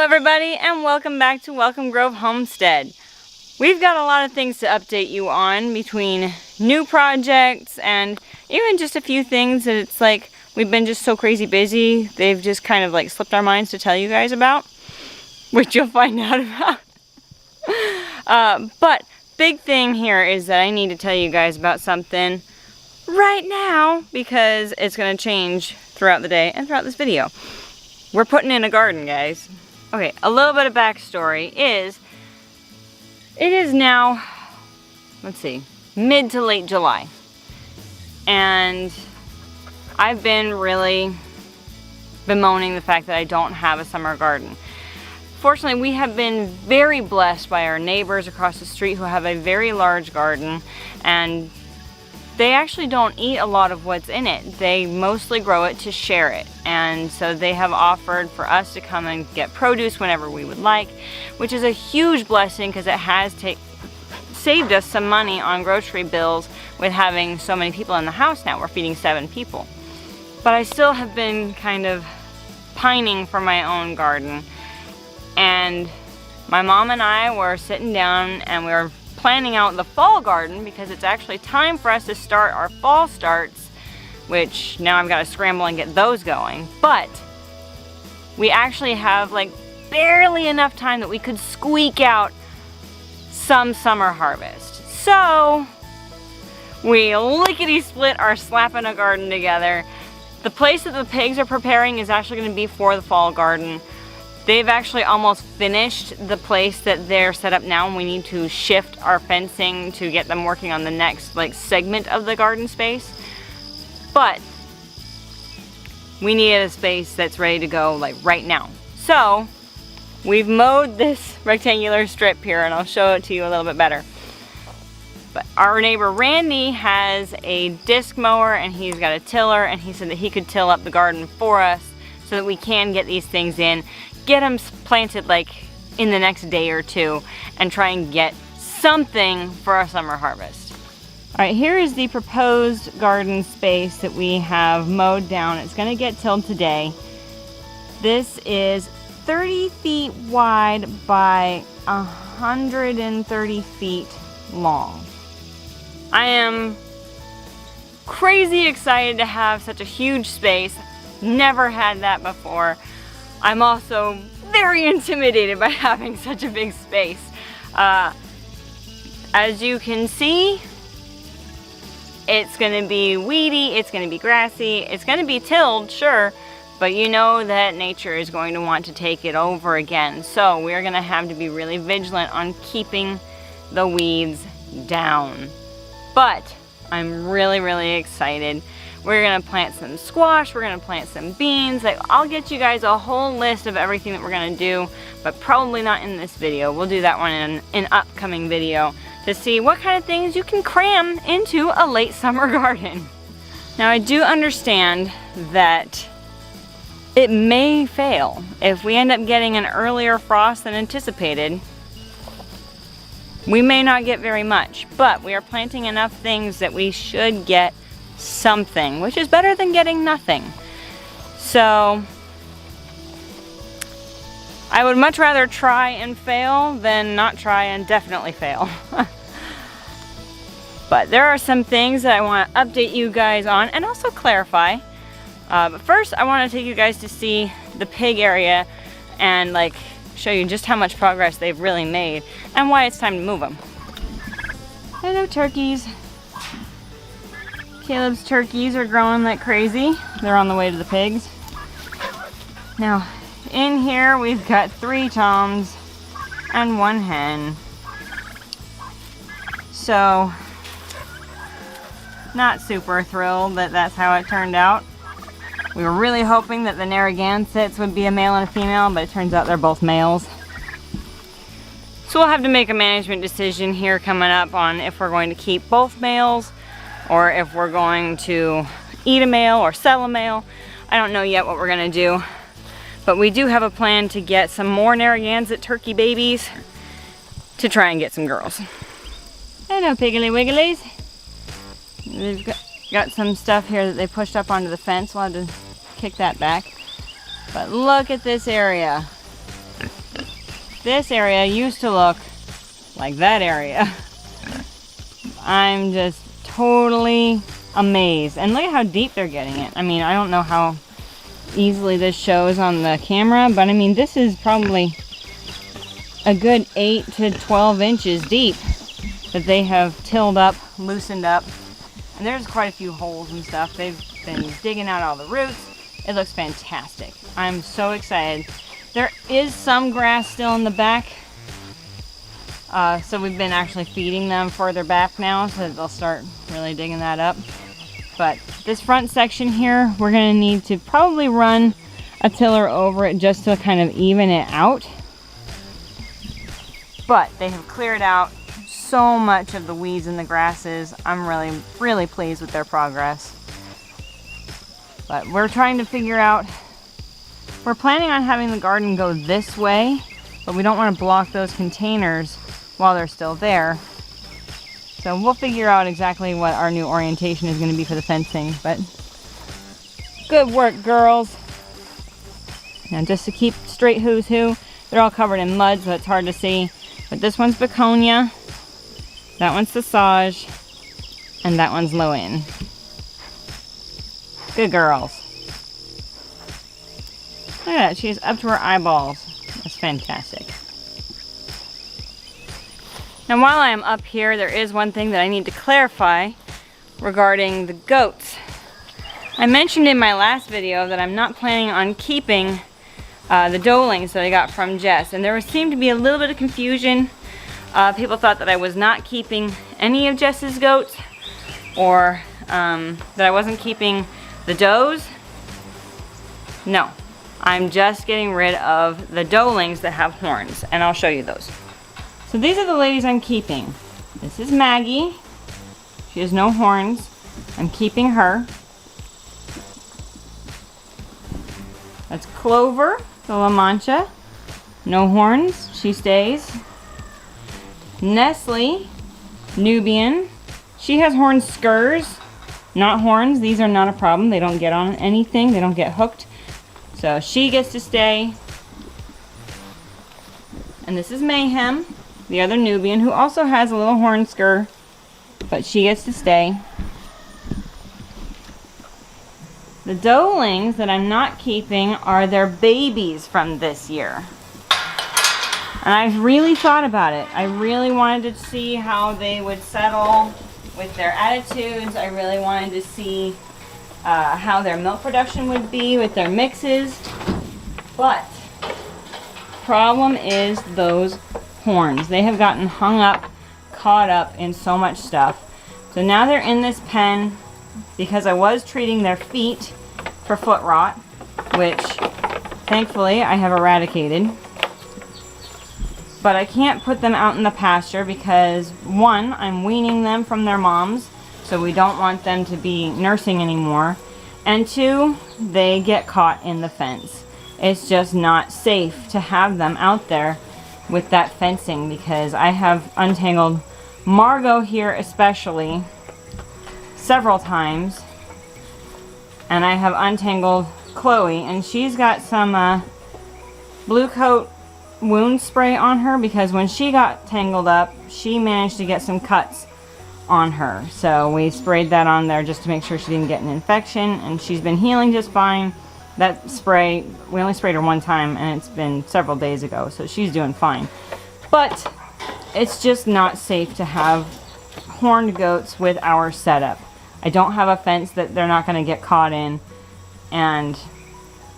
everybody, and welcome back to Welcome Grove Homestead. We've got a lot of things to update you on between new projects and even just a few things that it's like we've been just so crazy busy, they've just kind of like slipped our minds to tell you guys about, which you'll find out about. But big thing here is that I need to tell you guys about something right now because it's going to change throughout the day and throughout this video. We're putting in a garden, guys. Okay, a little bit of backstory is, it is now, let's see, mid to late July. And I've been really bemoaning the fact that I don't have a summer garden. Fortunately, we have been very blessed by our neighbors across the street who have a very large garden, and they actually don't eat a lot of what's in it. They mostly grow it to share it. And so they have offered for us to come and get produce whenever we would like, which is a huge blessing because it has saved us some money on grocery bills with having so many people in the house now. We're feeding 7 people. But I still have been kind of pining for my own garden. And my mom and I were sitting down and we were planning out the fall garden because it's actually time for us to start our fall starts, which now I've got to scramble and get those going. But we actually have like barely enough time that we could squeak out some summer harvest. So we lickety-split are slapping a garden together. The place that the pigs are preparing is actually going to be for the fall garden. They've actually almost finished the place that they're set up now, and we need to shift our fencing to get them working on the next segment of the garden space. But we needed a space that's ready to go right now. So we've mowed this rectangular strip here, and I'll show it to you a little bit better. But our neighbor Randy has a disc mower and he's got a tiller, and he said that he could till up the garden for us so that we can get these things in, get them planted in the next day or two, and try and get something for our summer harvest. All right, here is the proposed garden space that we have mowed down. It's gonna get tilled today. This is 30 feet wide by 130 feet long. I am crazy excited to have such a huge space. Never had that before. I'm also very intimidated by having such a big space. As you can see, it's gonna be weedy, it's gonna be grassy, it's gonna be tilled, sure, but you know that nature is going to want to take it over again. So we're gonna have to be really vigilant on keeping the weeds down. But I'm really, really excited. We're gonna plant some squash, we're gonna plant some beans. I'll get you guys a whole list of everything that we're gonna do, but probably not in this video. We'll do that one in an upcoming video to see what kind of things you can cram into a late summer garden. Now I do understand that it may fail. If we end up getting an earlier frost than anticipated, we may not get very much, but we are planting enough things that we should get something, which is better than getting nothing. So I would much rather try and fail than not try and definitely fail. But there are some things that I want to update you guys on and also clarify. But first I want to take you guys to see the pig area and show you just how much progress they've really made and why it's time to move them. Hello, turkeys. Caleb's turkeys are growing like crazy. They're on the way to the pigs. Now, in here we've got 3 toms and 1 hen. So, not super thrilled that that's how it turned out. We were really hoping that the Narragansetts would be a male and a female, but it turns out they're both males. So we'll have to make a management decision here coming up on if we're going to keep both males or if we're going to eat a male or sell a male. I don't know yet what we're gonna do, but we do have a plan to get some more Narragansett turkey babies to try and get some girls. Hello, piggly wigglies. They've got some stuff here that they pushed up onto the fence. We'll have to kick that back. But look at this area. This area used to look like that area. I'm just totally amazed. And look at how deep they're getting it. I mean, I don't know how easily this shows on the camera, but I mean, this is probably a good 8 to 12 inches deep that they have tilled up, loosened up. And there's quite a few holes and stuff. They've been digging out all the roots. It looks fantastic. I'm so excited. There is some grass still in the back. So we've been actually feeding them further back now so that they'll start really digging that up. But this front section here, we're gonna need to probably run a tiller over it just to kind of even it out. But they have cleared out so much of the weeds and the grasses. I'm really pleased with their progress. But we're trying to figure out, we're planning on having the garden go this way, but we don't want to block those containers while they're still there. So we'll figure out exactly what our new orientation is going to be for the fencing. But good work, girls. Now just to keep straight who's who, they're all covered in mud, so it's hard to see. But this one's Begonia, that one's Sausage, and that one's Loin. Good girls. Look at that, she's up to her eyeballs. That's fantastic. Now while I am up here, there is one thing that I need to clarify regarding the goats. I mentioned in my last video that I'm not planning on keeping the doelings that I got from Jess, and there seemed to be a little bit of confusion. People thought that I was not keeping any of Jess's goats, or that I wasn't keeping the does. No, I'm just getting rid of the doelings that have horns, and I'll show you those. So these are the ladies I'm keeping. This is Maggie. She has no horns. I'm keeping her. That's Clover, the La Mancha. No horns, she stays. Nestle, Nubian. She has horn skurs, not horns. These are not a problem. They don't get on anything. They don't get hooked. So she gets to stay. And this is Mayhem, the other Nubian, who also has a little horn skur, but she gets to stay. The doelings that I'm not keeping are their babies from this year. And I've really thought about it. I really wanted to see how they would settle with their attitudes. I really wanted to see how their milk production would be with their mixes. But problem is those horns. They have gotten hung up, caught up in so much stuff. So now they're in this pen because I was treating their feet for foot rot, which thankfully I have eradicated. But I can't put them out in the pasture because, one, I'm weaning them from their moms, so we don't want them to be nursing anymore. And two, they get caught in the fence. It's just not safe to have them out there with that fencing because I have untangled Margot here especially several times. And I have untangled Chloe, and she's got some Blue Coat wound spray on her because when she got tangled up, she managed to get some cuts on her. So we sprayed that on there just to make sure she didn't get an infection, and she's been healing just fine. That spray, we only sprayed her one time, and it's been several days ago, so she's doing fine. But it's just not safe to have horned goats with our setup. I don't have a fence that they're not going to get caught in, and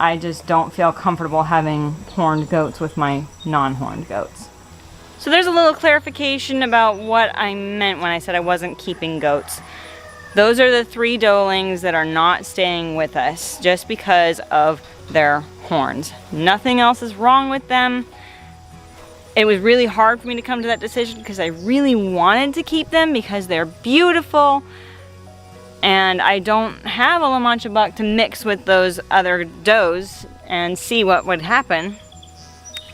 I just don't feel comfortable having horned goats with my non-horned goats. So there's a little clarification about what I meant when I said I wasn't keeping goats. Those are the 3 doelings that are not staying with us just because of their horns. Nothing else is wrong with them. It was really hard for me to come to that decision because I really wanted to keep them because they're beautiful. And I don't have a La Mancha buck to mix with those other does and see what would happen.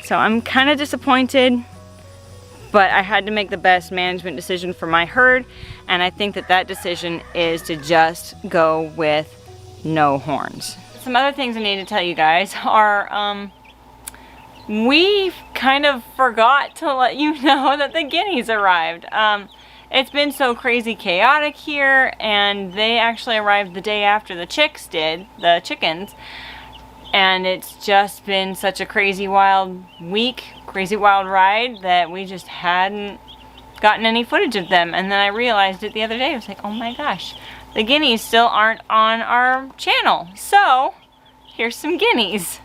So I'm kind of disappointed, but I had to make the best management decision for my herd, and I think that that decision is to just go with no horns. Some other things I need to tell you guys are, we kind of forgot to let you know that the guineas arrived. It's been so crazy chaotic here, and they actually arrived the day after the chicks did, the chickens. And it's just been such a crazy wild week, crazy wild ride, that we just hadn't gotten any footage of them. And then I realized it the other day. I was like, oh my gosh, the guineas still aren't on our channel. So here's some guineas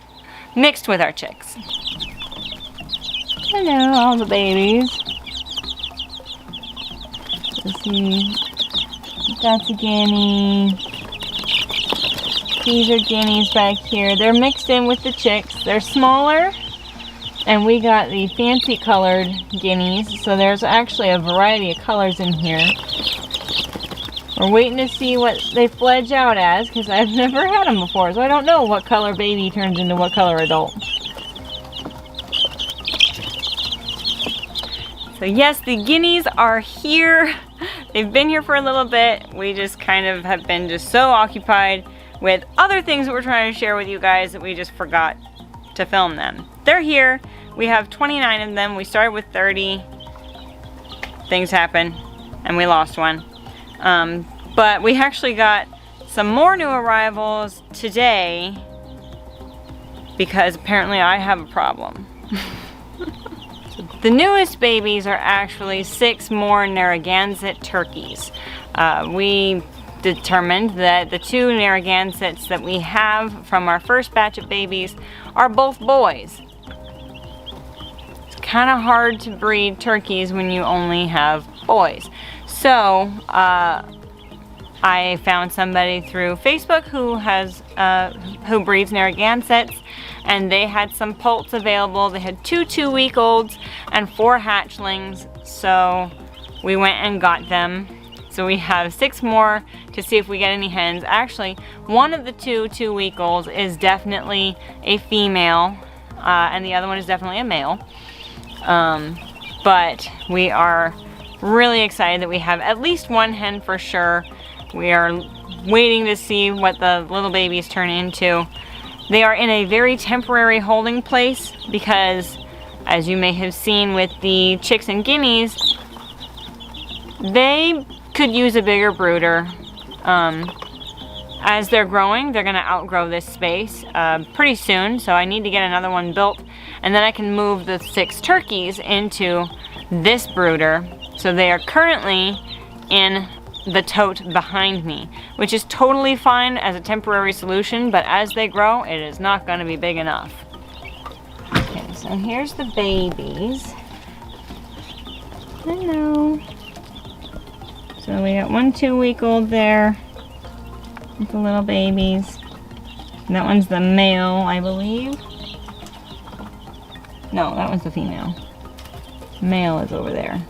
mixed with our chicks. Hello, all the babies. Let's see. That's a guinea. These are guineas back here. They're mixed in with the chicks. They're smaller, and we got the fancy colored guineas, so there's actually a variety of colors in here. We're waiting to see what they fledge out as, because I've never had them before, so I don't know what color baby turns into what color adult. So yes, the guineas are here. They've been here for a little bit. We just kind of have been just so occupied with other things that we're trying to share with you guys that we just forgot to film them. They're here. We have 29 of them. We started with 30. Things happen, and we lost one. But we actually got some more new arrivals today because apparently I have a problem. So the newest babies are actually 6 more Narragansett turkeys. We determined that the 2 Narragansetts that we have from our first batch of babies are both boys. It's kind of hard to breed turkeys when you only have boys. So I found somebody through Facebook who breeds Narragansetts, and they had some poults available. They had 2 2-week-olds and 4 hatchlings, so we went and got them. So we have 6 more to see if we get any hens. Actually, one of the 2 2-week-olds is definitely a female, and the other one is definitely a male. But we are really excited that we have at least 1 hen for sure. We are waiting to see what the little babies turn into. They are in a very temporary holding place because, as you may have seen with the chicks and guineas, they could use a bigger brooder. As they're growing, they're gonna outgrow this space pretty soon, so I need to get another one built, and then I can move the 6 turkeys into this brooder. So they are currently in the tote behind me, which is totally fine as a temporary solution, but as they grow, it is not gonna be big enough. Okay, so here's the babies. Hello. So we got 1 2-week-old there with the little babies. And that one's the male, I believe. No, that one's the female. Male is over there.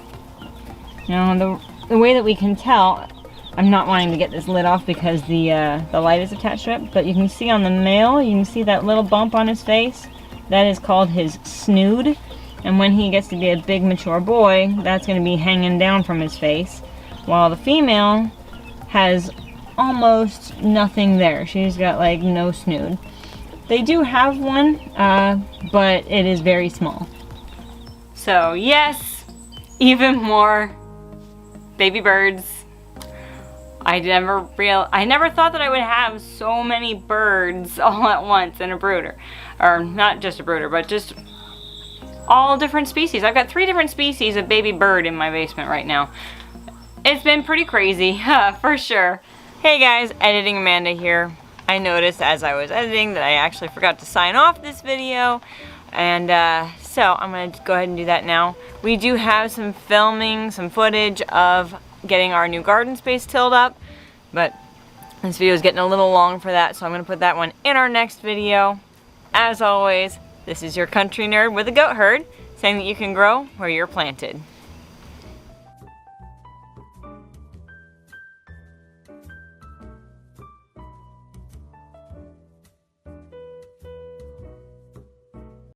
Now the way that we can tell, I'm not wanting to get this lid off because the light is attached to it, but you can see on the male, you can see that little bump on his face. That is called his snood. And when he gets to be a big mature boy, that's going to be hanging down from his face. While the female has almost nothing there. She's got like no snood. They do have one, but it is very small. So yes, even more baby birds. I never thought that I would have so many birds all at once in a brooder. Or not just a brooder, but just all different species. I've got 3 different species of baby bird in my basement right now. It's been pretty crazy, for sure. Hey guys, Editing Amanda here. I noticed as I was editing that I actually forgot to sign off this video. And so I'm going to go ahead and do that now. We do have some filming, some footage of getting our new garden space tilled up. But this video is getting a little long for that, so I'm going to put that one in our next video. As always, this is your country nerd with a goat herd, saying that you can grow where you're planted.